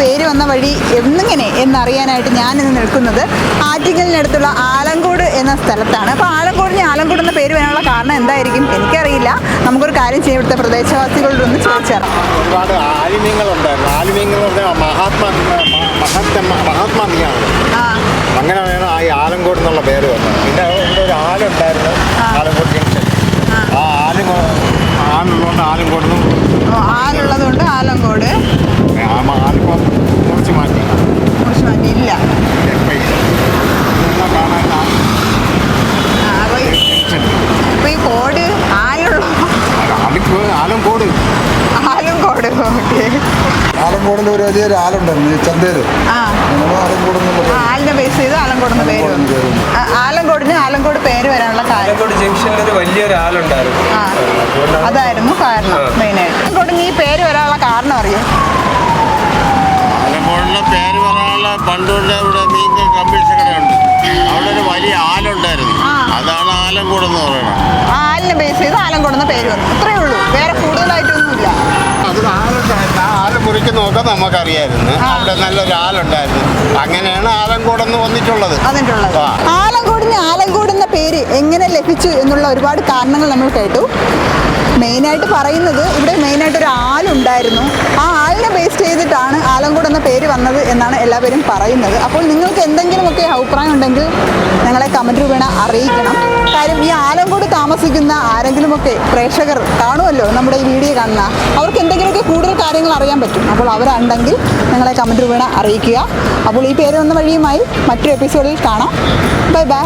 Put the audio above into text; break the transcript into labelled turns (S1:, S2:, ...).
S1: പേര് വന്ന വഴി എന്നിങ്ങനെ എന്നറിയാനായിട്ട് ഞാനിന്ന് നിൽക്കുന്നത് ആറ്റിങ്ങലിനടുത്തുള്ള ആലങ്കോട് എന്ന സ്ഥലത്താണ്. അപ്പോൾ ആലങ്കോടിന് ആലങ്കോട് എന്ന പേര് വരാനുള്ള കാരണം എന്തായിരിക്കും എനിക്കറിയില്ല. നമുക്കൊരു കാര്യം ചെയ്യും, ഇവിടുത്തെ പ്രദേശവാസികളോടൊന്ന് ചോദിച്ചാൽ.
S2: ഒരുപാട് ആലിമ്യങ്ങളുണ്ടായിരുന്നു. ആലിമ്യങ്ങൾ മഹാത്മാ അങ്ങനെ വേണം ഈ ആലങ്കോട് എന്നുള്ള പേര് വന്നത്. പിന്നെ ഇവിടെ ഒരു ആലുണ്ടായിരുന്നു, ആലങ്കോട് ജംഗ്ഷൻ. ആ ആലുള്ളതുകൊണ്ട് ആലങ്കോട്
S1: ആലുള്ളത് കൊണ്ട് ആലങ്കോട്.
S2: ആലിപ്പം മുറിച്ച് മാറ്റിയില്ല.
S1: അപ്പൊ ഈ കോട്
S2: ആലങ്കോട്.
S1: ഓക്കെ.
S3: ആലങ്കോടിൽ ഒരു വലിയൊരു ആലുണ്ടായിരുന്നു ചന്തേര്.
S1: ആലിനെ ബേസ് ചെയ്ത് ആലങ്കോട് എന്ന പേര് വന്നു. ആലങ്കോടിന് ആലങ്കോട് പേര് വരാനുള്ള കാര്യം
S4: ജംഗ്ഷനിൽ ഒരു വലിയൊരു ആലുണ്ടായിരുന്നു.
S1: അതായിരുന്നു കാരണം മെയിനായിട്ട്. ആലങ്കോടിന് ഈ പേര് വരാനുള്ള കാരണം അറിയാം?
S2: ആലങ്കോടിന്റെ പേര് പറയാനുള്ള പണ്ടുകൊണ്ട് ഇവിടെ മീൻ കമ്മീഷൻ കടയുണ്ട്. അവിടെ ഒരു വലിയ ആലുണ്ടായിരുന്നു. അതാണ് ആലങ്കോട് എന്ന് പറയുന്നത്.
S1: ആലിനെ ബേസ് ചെയ്ത് ആലങ്കോട് എന്ന പേര് വന്നു. അത്രേ ഉള്ളൂ, വേറെ കൂടുതലായിട്ടൊന്നുമില്ല.
S2: അത് ആല് മുറിക്കുന്നതൊക്കെ നമുക്കറിയായിരുന്നു. അവിടെ നല്ലൊരു ആലുണ്ടായിരുന്നു. അങ്ങനെയാണ് ആലങ്കോടെന്ന് വന്നിട്ടുള്ളത്.
S1: ആലങ്കോടിന് ആലങ്കോട് എന്ന പേര് എങ്ങനെ ലഭിച്ചു എന്നുള്ള ഒരുപാട് കാരണങ്ങൾ നമ്മൾ കേട്ടു. മെയിനായിട്ട് പറയുന്നത് ഇവിടെ മെയിനായിട്ട് ഒരു ആലുണ്ടായിരുന്നു. ആ ആലിനെ ബേസ് ചെയ്തിട്ടാണ് ആലങ്കോട് എന്ന പേര് വന്നത് എന്നാണ് എല്ലാവരും പറയുന്നത്. അപ്പോൾ നിങ്ങൾക്ക് എന്തെങ്കിലുമൊക്കെ അഭിപ്രായം ഉണ്ടെങ്കിൽ ഞങ്ങളെ കമൻറ്റ് രൂപേണ അറിയിക്കണം. കാര്യം ഈ ആലങ്കോട് താമസിക്കുന്ന ആരെങ്കിലുമൊക്കെ പ്രേക്ഷകർ കാണുമല്ലോ നമ്മുടെ ഈ വീഡിയോ കാണുന്ന, അവർക്ക് എന്തെങ്കിലുമൊക്കെ കൂടുതൽ കാര്യങ്ങൾ അറിയാൻ പറ്റും. അപ്പോൾ അവരുണ്ടെങ്കിൽ ഞങ്ങളെ കമൻറ്റ് രൂപേണ അറിയിക്കുക. അപ്പോൾ ഈ പേര് വന്ന വഴിയുമായി മറ്റൊരു എപ്പിസോഡിൽ കാണാം. Bye bye.